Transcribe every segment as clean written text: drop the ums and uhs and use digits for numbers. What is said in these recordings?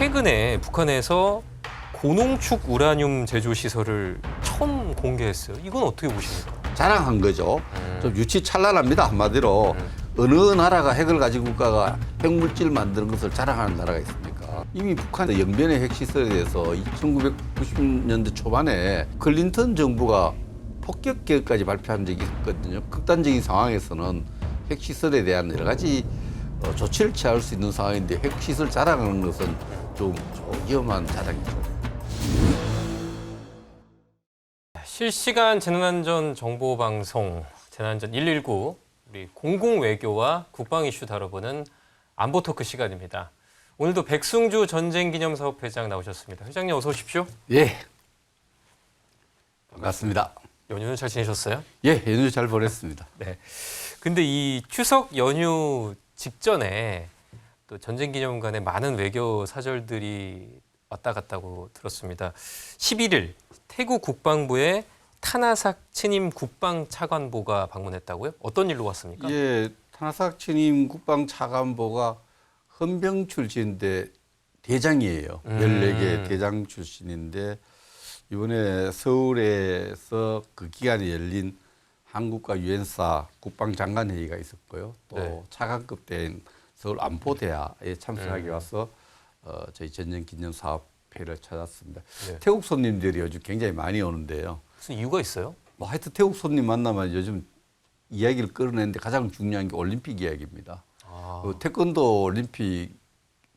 최근에 북한에서 고농축 우라늄 제조 시설을 처음 공개했어요. 이건 어떻게 보십니까? 자랑한 거죠. 좀 유치찬란합니다. 한마디로 어느 나라가 핵을 가진 국가가 핵물질 만드는 것을 자랑하는 나라가 있습니까? 이미 북한의 영변의 핵시설에 대해서 1990년대 초반에 클린턴 정부가 폭격 계획까지 발표한 적이 있거든요. 극단적인 상황에서는 핵시설에 대한 여러 가지 조치를 취할 수 있는 상황인데 핵시설 자랑하는 것은 좀 위험한 자랑이죠. 실시간 재난안전 정보 방송 재난안전 119 우리 공공외교와 국방 이슈 다뤄보는 안보 토크 시간입니다. 오늘도 백승주 전쟁기념사업회장 나오셨습니다. 회장님 어서 오십시오. 예, 반갑습니다. 연휴는 잘 지내셨어요? 예, 연휴 잘 보냈습니다. 네. 근데 이 추석 연휴 직전에 또 전쟁기념관에 많은 외교 사절들이 왔다 갔다고 들었습니다. 11일 태국 국방부의 타나삭 친임 국방차관보가 방문했다고요? 어떤 일로 왔습니까? 예, 타나삭 친임 국방차관보가 헌병 출신인데 대장이에요. 14개 대장 출신인데 이번에 서울에서 그 기간에 열린 한국과 유엔사 국방장관 회의가 있었고요. 또 네. 차관급 된 서울 안보대화에 참석하기 와서 저희 전쟁기념사업회를 찾았습니다. 네. 태국 손님들이 요즘 굉장히 많이 오는데요. 무슨 이유가 있어요? 뭐 하여튼 태국 손님 만나면 요즘 이야기를 끌어내는데 가장 중요한 게 올림픽 이야기입니다. 그 태권도 올림픽,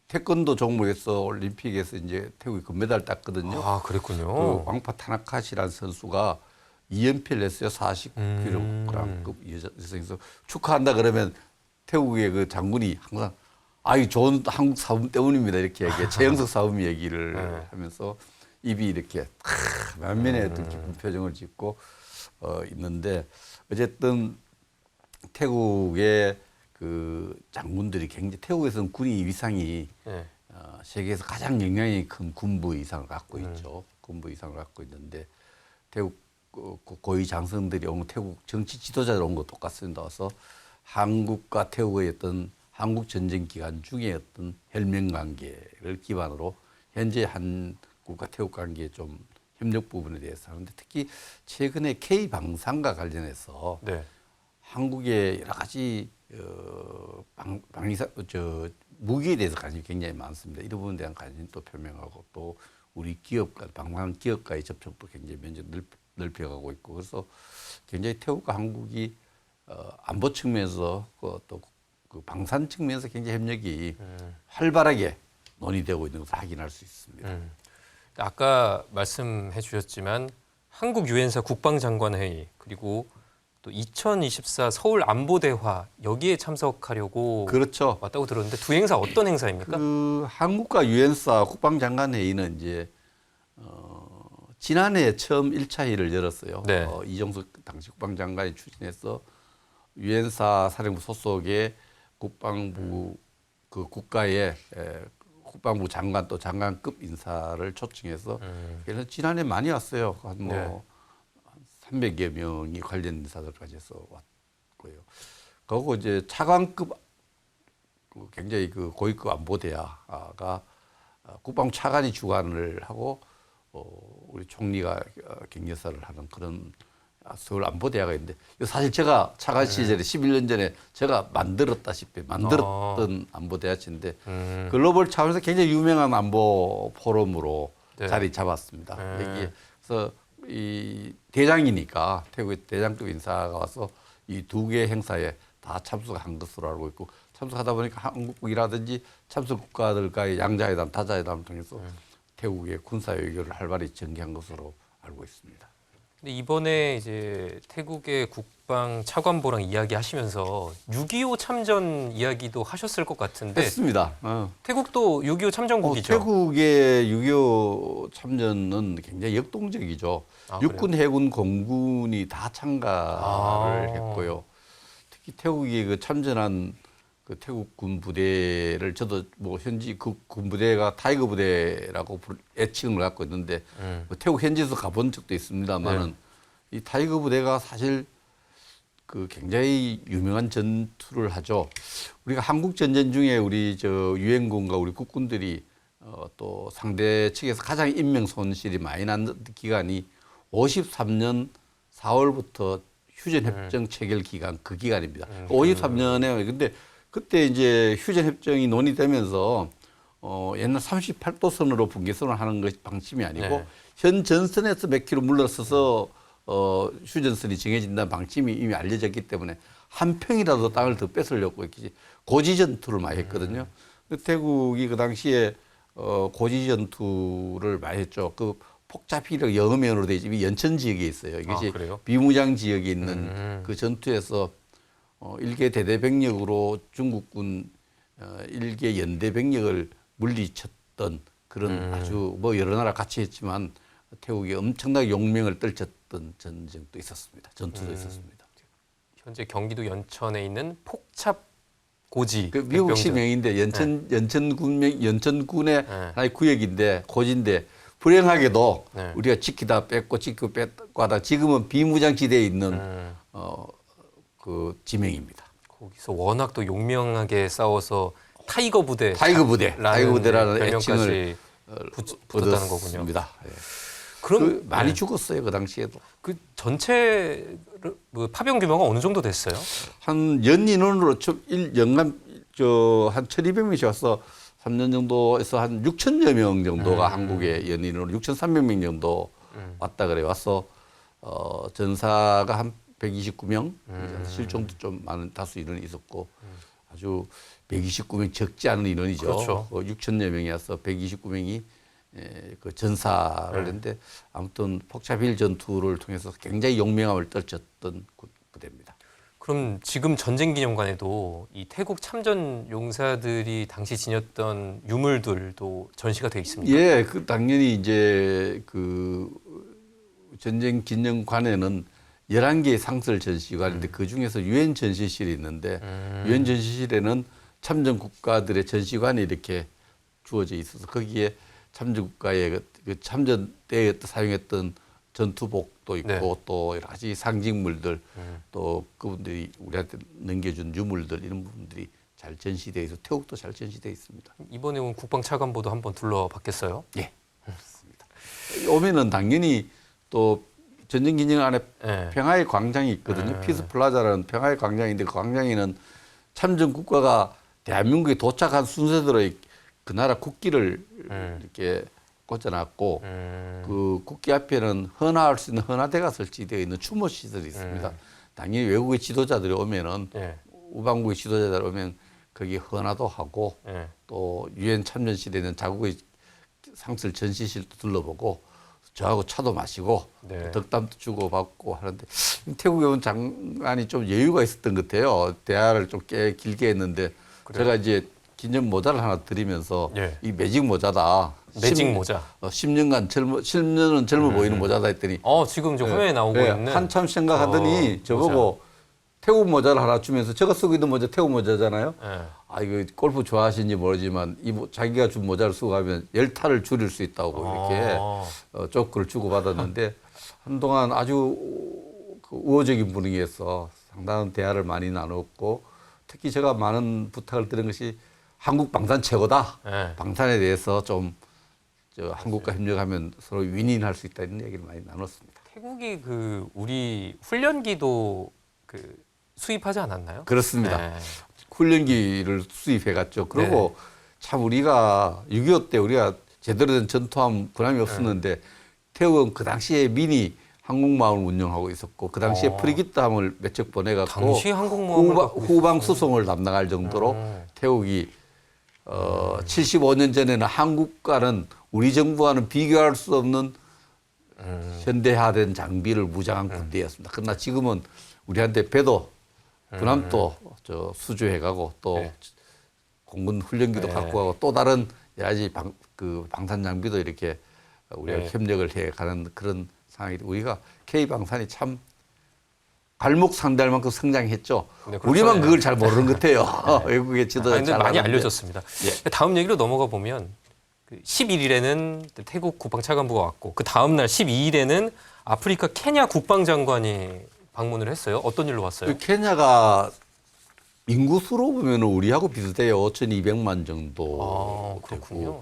태권도 종목에서 올림픽에서 이제 태국이 금메달 땄거든요. 아, 그랬군요. 그 왕파 타나카시라는 선수가 2연패를 했어요. 40kg급 여성에서 축하한다 그러면 태국의 그 장군이 항상 아이 좋은 한국 사범 때문입니다 이렇게 얘기해. 최영석 사범 얘기를 네. 하면서 입이 이렇게 만면에 어떤 기쁜 표정을 짓고 있는데 어쨌든 태국의 그 장군들이 굉장히 태국에서는 군이 위상이 네. 세계에서 가장 영향이 큰 군부 이상을 갖고 있죠. 군부 이상을 갖고 있는데 태국 고위 장성들이 온 태국 정치 지도자들 온 거 똑같습니다. 와서 한국과 태국의 어떤 한국 전쟁 기간 중에 어떤 혈맹 관계를 기반으로 현재 한국과 태국 관계의 좀 협력 부분에 대해서 하는데 특히 최근에 K 방산과 관련해서 네. 한국의 여러 가지 무기에 대해서 관심이 굉장히 많습니다. 이런 부분에 대한 관심도 표명하고 또 우리 기업과 방산 기업과의 접촉도 굉장히 면적을 넓혀가고 있고 그래서 굉장히 태국과 한국이 안보 측면에서 또 그 방산 측면에서 굉장히 협력이 활발하게 논의되고 있는 것을 확인할 수 있습니다. 아까 말씀해 주셨지만 한국 유엔사 국방장관 회의 그리고 또 2024 서울 안보대화 여기에 참석하려고 그렇죠. 왔다고 들었는데 두 행사 어떤 행사입니까? 그 한국과 유엔사 국방장관 회의는 이제 지난해 처음 1차 회의를 열었어요. 네. 이정석 당시 국방장관이 추진해서 유엔사 사령부 소속의 국방부 그 국가의 국방부 장관 또 장관급 인사를 초청해서 그래서 지난해 많이 왔어요. 한 뭐 300여 명이 관련 인사들까지 해서 왔고요. 그리고 이제 차관급 굉장히 그 고위급 안보대화가 국방부 차관이 주관을 하고 우리 총리가 격려사를 하는 그런 서울 안보대화가 있는데 사실 제가 차관 시절에 11년 전에 제가 만들었던 안보대화체인데 글로벌 차원에서 굉장히 유명한 안보 포럼으로 자리 잡았습니다. 여기서 이 대장이니까 태국의 대장급 인사가 와서 이 두 개 행사에 다 참석한 것으로 알고 있고 참석하다 보니까 한국이라든지 참석 국가들과의 양자회담, 다자회담을 통해서 태국의 군사 외교를 활발히 전개한 것으로 알고 있습니다. 근데 이번에 이제 태국의 국방 차관보랑 이야기하시면서 6.25 참전 이야기도 하셨을 것 같은데 했습니다. 태국도 6.25 참전국이죠. 태국의 6.25 참전은 굉장히 역동적이죠. 육군, 해군, 공군이 다 참가를 했고요. 특히 태국이 그 참전한 그 태국군 부대를 저도 뭐 현지 그 군부대가 타이거 부대라고 애칭을 갖고 있는데 뭐 태국 현지에서 가본 적도 있습니다만은 이 타이거 부대가 사실 그 굉장히 유명한 전투를 하죠. 우리가 한국 전쟁 중에 우리 저 유엔군과 우리 국군들이 또 상대 측에서 가장 인명 손실이 많이 난 기간이 53년 4월부터 휴전 협정 체결 기간 그 기간입니다. 53년에 근데 그때 이제 휴전 협정이 논의되면서 옛날 38도선으로 분계선을 하는 것이 방침이 아니고 네. 현 전선에서 몇 킬로 물러서서 휴전선이 정해진다는 방침이 이미 알려졌기 때문에 한 평이라도 땅을 더 뺏으려고 이렇게 고지 전투를 많이 했거든요. 태국이 그 당시에 고지 전투를 많이 했죠. 그 폭자피력 영어면으로 되어 있지 연천 지역에 있어요. 이것이 비무장 지역에 있는 그 전투에서 일개 대대병력으로 중국군 일개 연대병력을 물리쳤던 그런 아주 뭐 여러 나라 같이 했지만 태국이 엄청나게 용명을 떨쳤던 전쟁도 있었습니다. 전투도 있었습니다. 현재 경기도 연천에 있는 폭찹 고지. 그 미국식 명인데 연천군의 하나의 구역인데 고지인데 불행하게도 우리가 지키다 뺐고 지키고 뺐고 하다 지금은 비무장지대에 있는 그 지명입니다. 거기서 워낙 또 용명하게 싸워서 타이거 부대라는 애칭을 붙었다는 거군요. 예. 그럼 많이 죽었어요 그 당시에도. 그 전체 파병 규모가 어느 정도 됐어요? 한 연 인원으로 연간 한 1,200명씩 와서 3년 정도에서 한 6천여 명 정도가 한국에 연 인원으로 6,300명 정도 왔다 그래 와서 전사가 한 129명 실종도 좀 많은 다수 인원이 있었고 아주 129명 적지 않은 인원이죠. 그렇죠. 6천여 명이 와서 129명이 그 전사를 했는데 아무튼 폭차빌 전투를 통해서 굉장히 용맹함을 떨쳤던 부대입니다. 그럼 지금 전쟁기념관에도 이 태국 참전 용사들이 당시 지녔던 유물들도 전시가 돼 있습니까? 예, 그 당연히 이제 그 전쟁 기념관에는 11개의 상설 전시관인데 그 중에서 유엔 전시실이 있는데 유엔 전시실에는 참전 국가들의 전시관이 이렇게 주어져 있어서 거기에 참전 국가의 그 참전 때 사용했던 전투복도 있고 또 여러 가지 상징물들 또 그분들이 우리한테 넘겨준 유물들 이런 부분들이 잘 전시되어 있어 태국도 잘 전시되어 있습니다. 이번에 온 국방차관보도 한번 둘러봤겠어요? 예, 그렇습니다. 오면은 당연히 또 전쟁기념 안에 평화의 광장이 있거든요. 피스 플라자라는 평화의 광장인데 그 광장에는 참전 국가가 대한민국에 도착한 순서대로 그 나라 국기를 이렇게 꽂아놨고 그 국기 앞에는 헌화할 수 있는 헌화대가 설치되어 있는 추모 시설이 있습니다. 당연히 외국의 지도자들이 오면은 우방국의 지도자들 오면 거기 헌화도 하고 또 유엔 참전실에 있는 자국의 상설 전시실도 둘러보고 저하고 차도 마시고 덕담도 주고받고 하는데 태국에 온 장관이 좀 여유가 있었던 것 같아요. 대화를 좀 꽤 길게 했는데 제가 이제 기념 모자를 하나 드리면서 이 매직 모자다. 매직 모자. 10년은 젊어 보이는 모자다 했더니 지금 저 화면에 나오고 있는 한참 생각하더니 저보고 모자. 태국 모자를 하나 주면서 제가 쓰고 있는 모자 태국 모자잖아요. 아 이거 골프 좋아하시는지 모르지만 자기가 준 모자를 쓰고 가면 열타를 줄일 수 있다고 이렇게 조크를 주고 받았는데 한동안 아주 우호적인 분위기에서 상당한 대화를 많이 나눴고 특히 제가 많은 부탁을 드린 것이 한국 방산 최고다. 방산에 대해서 좀 한국과 협력하면 서로 윈윈할 수 있다 이런 얘기를 많이 나눴습니다. 태국이 그 우리 훈련기도 수입하지 않았나요? 그렇습니다. 훈련기를 수입해 갔죠. 그리고 참 우리가 6.25 때 우리가 제대로 된 전투함 군함이 없었는데 태국은 그 당시에 미니 항공모함을 운영하고 있었고 그 당시에 프리기트함을 몇 척 보내갖고 당시 항공모함을 후방 수송을 담당할 정도로 태국이 75년 전에는 한국과는 우리 정부와는 비교할 수 없는 현대화된 장비를 무장한 군대였습니다. 그러나 지금은 우리한테 배도 군함도 수주해가고 또 공군 훈련기도 갖고 가고 또 다른 여러 가지 방산 장비도 이렇게 우리가 협력을 해가는 그런 상황이 우리가 K방산이 참 갈목상대할 만큼 성장했죠. 그렇죠. 우리만 그걸 잘 모르는 것 같아요. 외국의 지도자 잘 많이 아는데. 알려졌습니다. 다음 얘기로 넘어가 보면 11일에는 태국 국방차관부가 왔고 그 다음 날 12일에는 아프리카 케냐 국방장관이 방문을 했어요. 어떤 일로 왔어요? 케냐가 인구수로 보면 우리하고 비슷해요. 5,200만 정도. 그렇군요.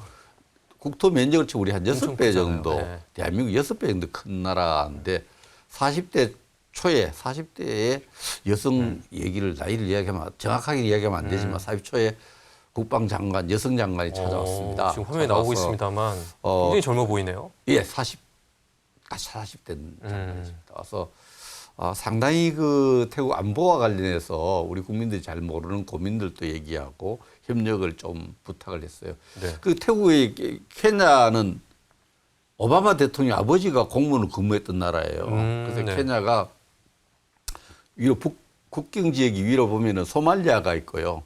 국토 면적을 치고 우리 한 엄청 6배 크잖아요. 정도, 네. 대한민국 6배 정도 큰 나라인데 40대 초에 40대에 여성 얘기를 나이를 이야기하면 정확하게 이야기하면 안 되지만 40 초에 국방장관 여성 장관이 찾아왔습니다. 지금 화면에 나오고 찾아와서, 있습니다만 굉장히 젊어 보이네요. 예, 40대 장관이십니다. 그래서 상당히 그 태국 안보와 관련해서 우리 국민들이 잘 모르는 고민들도 얘기하고 협력을 좀 부탁을 했어요. 네. 그 태국의 케냐는 오바마 대통령 아버지가 공무원을 근무했던 나라예요. 그래서 네. 케냐가 위로 국경 지역이 위로 보면은 소말리아가 있고요.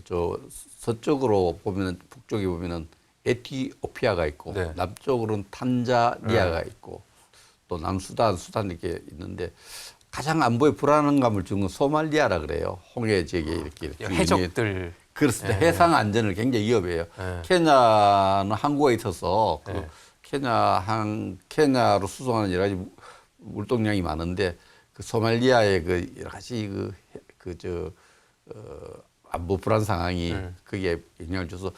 저 서쪽으로 보면은 북쪽에 보면은 에티오피아가 있고 네. 남쪽으로는 탄자니아가 있고 또 남수단, 수단 이렇게 있는데 가장 안보에 불안감을 주는 건 소말리아라 그래요. 홍해 지역에 이렇게 해적들. 그렇습니다. 네. 해상 안전을 굉장히 위협해요. 네. 케냐는 항구에 있어서 그 네. 케냐로 수송하는 여러 가지 물동량이 많은데 그 소말리아의 그 여러 가지 안보 불안 상황이 거기에 영향을 줘서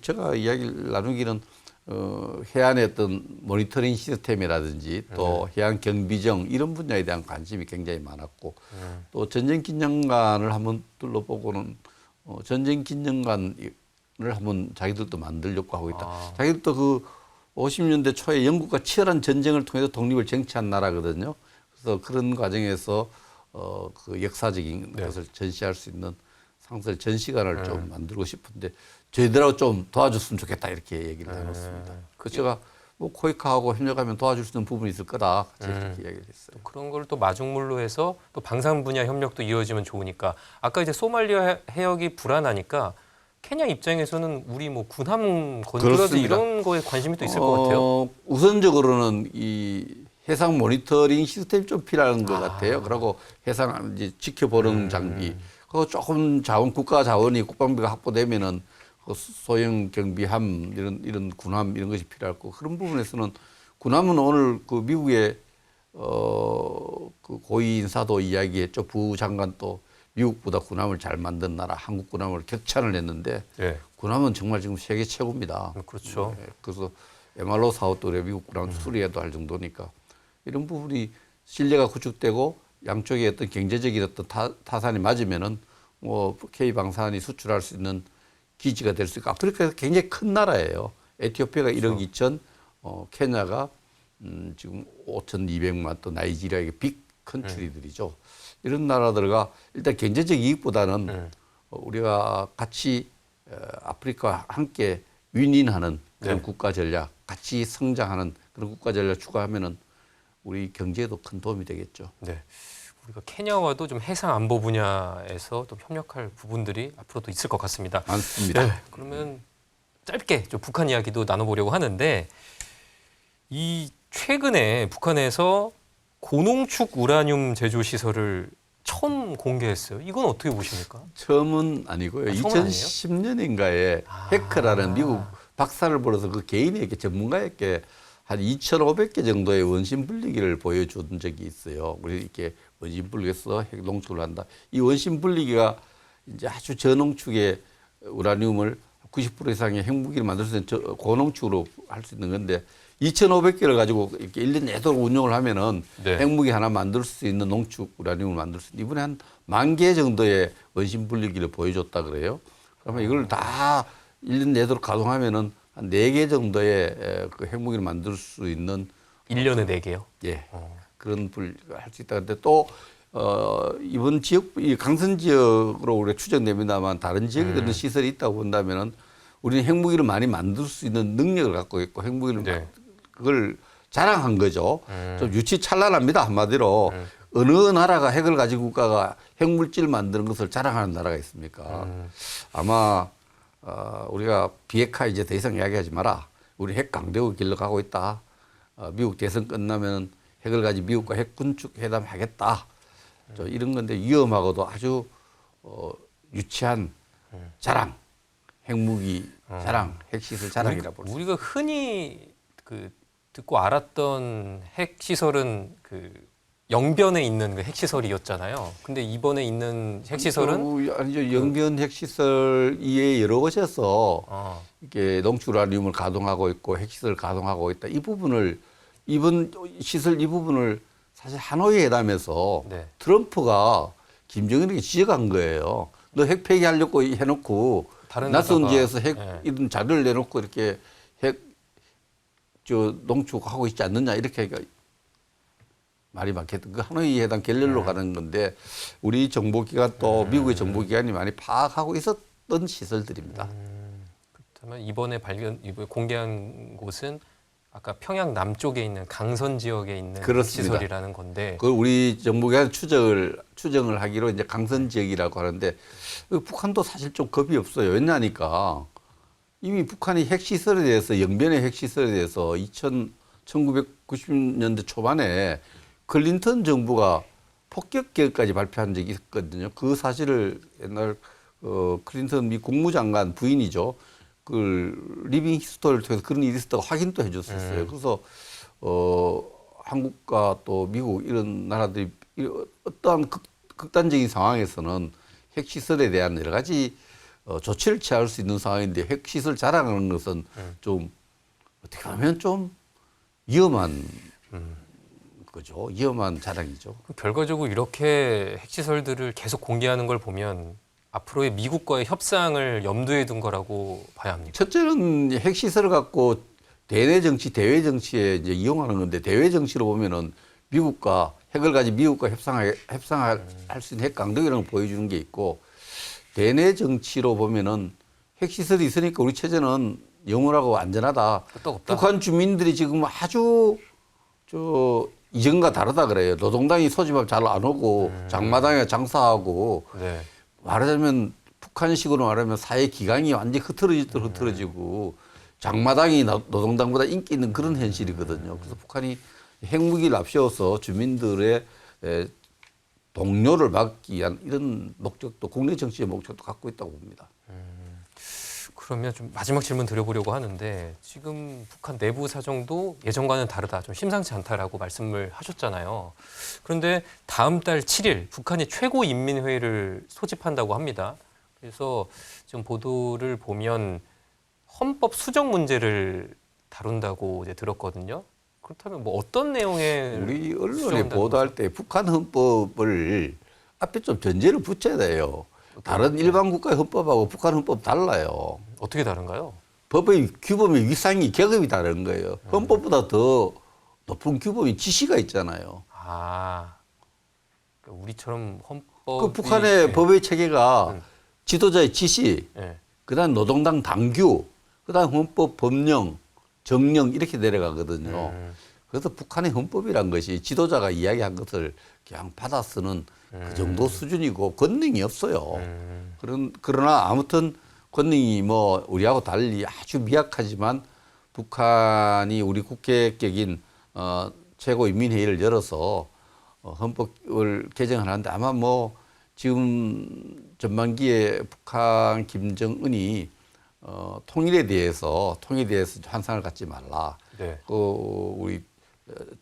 제가 이야기를 나누기는 해안의 어떤 모니터링 시스템이라든지 또 해안 경비정 이런 분야에 대한 관심이 굉장히 많았고 또 전쟁 기념관을 한번 둘러보고는 전쟁 기념관을 한번 자기들도 만들려고 하고 있다. 자기들도 그 50년대 초에 영국과 치열한 전쟁을 통해서 독립을 쟁취한 나라거든요. 그래서 그런 과정에서 그 역사적인 것을 전시할 수 있는 상설 전시관을 좀 만들고 싶은데 저희들하고 좀 도와줬으면 좋겠다 이렇게 얘기를 나눴습니다. 그래서 제가 뭐 코이카하고 협력하면 도와줄 수 있는 부분이 있을 거다 이렇게 이야기를 했어요. 그런 걸 또 마중물로 해서 또 방산 분야 협력도 이어지면 좋으니까 아까 이제 소말리아 해역이 불안하니까 케냐 입장에서는 우리 뭐 군함 건조라든지 그렇습니다. 이런 거에 관심이 또 있을 것 같아요. 우선적으로는 이 해상 모니터링 시스템이 좀 필요한 것 같아요. 그리고 해상 이제 지켜보는 장비. 그거 조금 국가 자원이 국방비가 확보되면은 그 소형 경비함 이런 군함 이런 것이 필요할 거. 그런 부분에서는 군함은 오늘 그 미국의 그 고위 인사도 이야기했죠. 부장관 또 미국보다 군함을 잘 만든 나라 한국 군함을 격찬을 했는데 네. 군함은 정말 지금 세계 최고입니다. 그렇죠. 네, 그래서 MRO 사업도 미국 군함 수리해도 할 정도니까 이런 부분이 신뢰가 구축되고 양쪽에 어떤 경제적인 어떤 타산이 맞으면은 뭐 K 방산이 수출할 수 있는 기지가 될 수 있고 아프리카에서 굉장히 큰 나라예요. 에티오피아가 1억 2천, 케냐가 지금 5,200만 또 나이지리아의 빅 컨트리들이죠. 이런 나라들과 일단 경제적 이익보다는 우리가 같이 아프리카와 함께 윈윈하는 그런 국가 전략, 같이 성장하는 그런 국가 전략 추가하면은 우리 경제에도 큰 도움이 되겠죠. 네. 우리가 케냐와도 좀 해상 안보 분야에서 또 협력할 부분들이 앞으로도 있을 것 같습니다. 많습니다. 네. 그러면 짧게 좀 북한 이야기도 나눠보려고 하는데 이 최근에 북한에서 고농축 우라늄 제조 시설을 처음 공개했어요. 이건 어떻게 보십니까? 처음은 아니고요. 처음은 아니에요? 2010년인가에 해커라는 미국 박사를 불러서 그 개인에게 전문가에게 한 2,500개 정도의 원심 분리기를 보여준 적이 있어요. 우리 이렇게 원심 분리기에서 핵 농축을 한다. 이 원심 분리기가 이제 아주 저농축의 우라늄을 90% 이상의 핵무기를 만들 수 있는 고농축으로 할 수 있는 건데 2,500개를 가지고 이렇게 1년 내도록 운영을 하면은 네. 핵무기 하나 만들 수 있는 농축 우라늄을 만들 수 있는 이번에 한 10,000개 정도의 원심 분리기를 보여줬다 그래요. 그러면 이걸 다 1년 내도록 가동하면은 한 4개 정도의 그 핵무기를 만들 수 있는 1년에 4개요? 예. 그런 분리가 할 수 있다. 근데 또 이번 지역 이 강선 지역으로 우리가 추정됩니다만 다른 지역에도 시설이 있다고 본다면은 우리는 핵무기를 많이 만들 수 있는 능력을 갖고 있고 핵무기를 그걸 자랑한 거죠. 좀 유치찬란합니다 한마디로. 어느 나라가 핵을 가지고 국가가 핵물질 만드는 것을 자랑하는 나라가 있습니까? 아마 우리가 비핵화 이제 더 이상 이야기하지 마라. 우리 핵 강대국 길로 가고 있다. 미국 대선 끝나면 핵을 가지고 미국과 핵 군축 회담 하겠다. 이런 건데 위험하고도 아주 유치한 자랑, 핵무기 자랑, 핵시설 자랑이라 볼 수 있습니다. 우리가 흔히 그 듣고 알았던 핵 시설은 그 영변에 있는 그 핵시설이었잖아요. 근데 이번에 있는 핵시설은 아니죠. 영변 핵시설 이외에 여러 곳에서 이렇게 농축우라늄을 가동하고 있고 핵시설을 가동하고 있다. 이 부분을 이번 시설 이 부분을 사실 하노이 회담에서 네. 트럼프가 김정은에게 지적한 거예요. 너 핵 폐기하려고 해놓고 다른 낯선 나라가- 지에서 핵 네. 이런 자료를 내놓고 이렇게 핵 농축하고 있지 않느냐 이렇게 말이 많겠던 그 하노이 회담 결렬로 가는 건데 우리 정보기관 또 미국의 정보기관이 많이 파악하고 있었던 시설들입니다. 그렇다면 이번에 공개한 곳은 아까 평양 남쪽에 있는 강선 지역에 있는 그렇습니다. 시설이라는 건데 그걸 우리 정보기관 추정을 하기로 이제 강선 지역이라고 하는데 북한도 사실 좀 겁이 없어요. 왜냐하니까 이미 북한이 핵시설에 대해서 영변의 핵시설에 대해서 1990년대 초반에 클린턴 정부가 폭격 계획까지 발표한 적이 있거든요. 그 사실을 옛날 클린턴 미 국무장관 부인이죠. 그 리빙 히스토리를 통해서 그런 일이 있었다고 확인도 해줬었어요. 그래서 한국과 또 미국 이런 나라들이 어떠한 극단적인 상황에서는 핵시설에 대한 여러 가지 조치를 취할 수 있는 상황인데 핵시설 자랑하는 것은 좀 어떻게 보면 좀 위험한 거죠. 위험한 자랑이죠. 결과적으로 이렇게 핵시설들을 계속 공개하는 걸 보면 앞으로의 미국과의 협상을 염두에 둔 거라고 봐야 합니까? 첫째는 핵시설을 갖고 대내 정치, 대외 정치에 이제 이용하는 건데 대외 정치로 보면은 미국과 핵을 가지고 미국과 협상할 수 있는 핵 강국이라는 걸 보여주는 게 있고 대내 정치로 보면은 핵시설이 있으니까 우리 체제는 영원하고 안전하다. 끄떡없다. 북한 주민들이 지금 아주 이전과 다르다 그래요. 노동당이 소집하면 잘 안 오고 장마당에 장사하고 네. 말하자면 북한식으로 말하면 사회 기강이 완전히 흐트러지고 장마당이 노동당보다 인기 있는 그런 현실이거든요. 그래서 북한이 핵무기를 앞세워서 주민들의 동료를 막기 위한 이런 목적도 국내 정치의 목적도 갖고 있다고 봅니다. 그러면 좀 마지막 질문 드려보려고 하는데 지금 북한 내부 사정도 예전과는 다르다, 좀 심상치 않다라고 말씀을 하셨잖아요. 그런데 다음 달 7일 북한이 최고인민회의를 소집한다고 합니다. 그래서 지금 보도를 보면 헌법 수정 문제를 다룬다고 이제 들었거든요. 그렇다면 뭐 어떤 내용의 우리 언론에 보도할 때 북한 헌법을 앞에 좀 전제를 붙여야 돼요. 다른 일반 국가의 헌법하고 북한 헌법 달라요. 어떻게 다른가요? 법의 규범의 위상이 계급이 다른 거예요. 헌법보다 더 높은 규범이 지시가 있잖아요. 아, 그러니까 우리처럼 헌법 그 북한의 법의 체계가 지도자의 지시, 네. 그다음 노동당 당규, 그다음 헌법 법령, 정령 이렇게 내려가거든요. 그래서 북한의 헌법이란 것이 지도자가 이야기한 것을 그냥 받아 쓰는 그 정도 수준이고 권능이 없어요. 그러나 아무튼 권능이 뭐 우리하고 달리 아주 미약하지만 북한이 우리 국회격인 최고인민회의를 열어서 헌법을 개정하는데 아마 뭐 지금 전반기에 북한 김정은이 통일에 대해서 환상을 갖지 말라. 네. 우리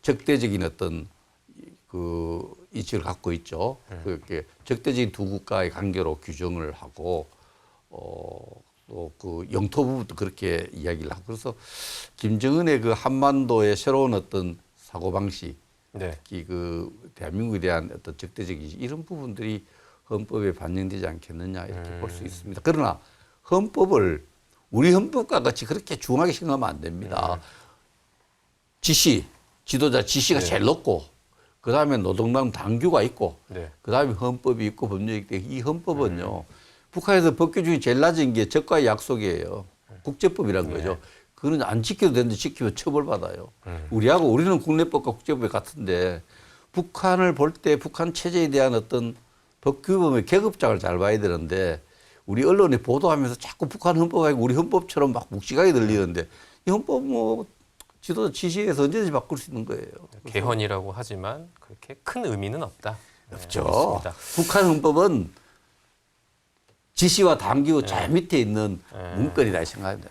적대적인 어떤 그 이치를 갖고 있죠. 그렇게 적대적인 두 국가의 관계로 규정을 하고 또 그 영토 부분도 그렇게 이야기를 하고 그래서 김정은의 그 한반도의 새로운 어떤 사고 방식, 네. 특히 그 대한민국에 대한 어떤 적대적인 이런 부분들이 헌법에 반영되지 않겠느냐 이렇게 볼 수 있습니다. 그러나 헌법을 우리 헌법과 같이 그렇게 중하게 생각하면 안 됩니다. 지도자 지시가 네. 제일 높고 그 다음에 노동당 당규가 있고 네. 그 다음에 헌법이 있고 법령이 있고 이 헌법은요. 북한에서 법규 중에 제일 낮은 게 적과의 약속이에요. 국제법이란 거죠. 그거는 안 지켜도 되는데 지키면 처벌받아요. 우리는 국내법과 국제법이 같은데 북한을 볼 때 북한 체제에 대한 어떤 법규범의 계급장을 잘 봐야 되는데 우리 언론에 보도하면서 자꾸 북한 헌법하고 우리 헌법처럼 막 묵직하게 들리는데 이 헌법 뭐 지도자 지시에서 언제든지 바꿀 수 있는 거예요. 개헌이라고 하지만 그렇게 큰 의미는 없다. 없죠. 알겠습니다. 북한 헌법은 지시와 당규 저 밑에 있는 문건이라 생각합니다.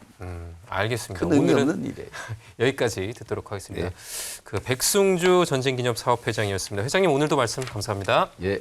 알겠습니다. 큰 의미 오늘은 없는 일이에요. 여기까지 듣도록 하겠습니다. 예. 그 백승주 전쟁기념사업회장이었습니다. 회장님 오늘도 말씀 감사합니다. 예.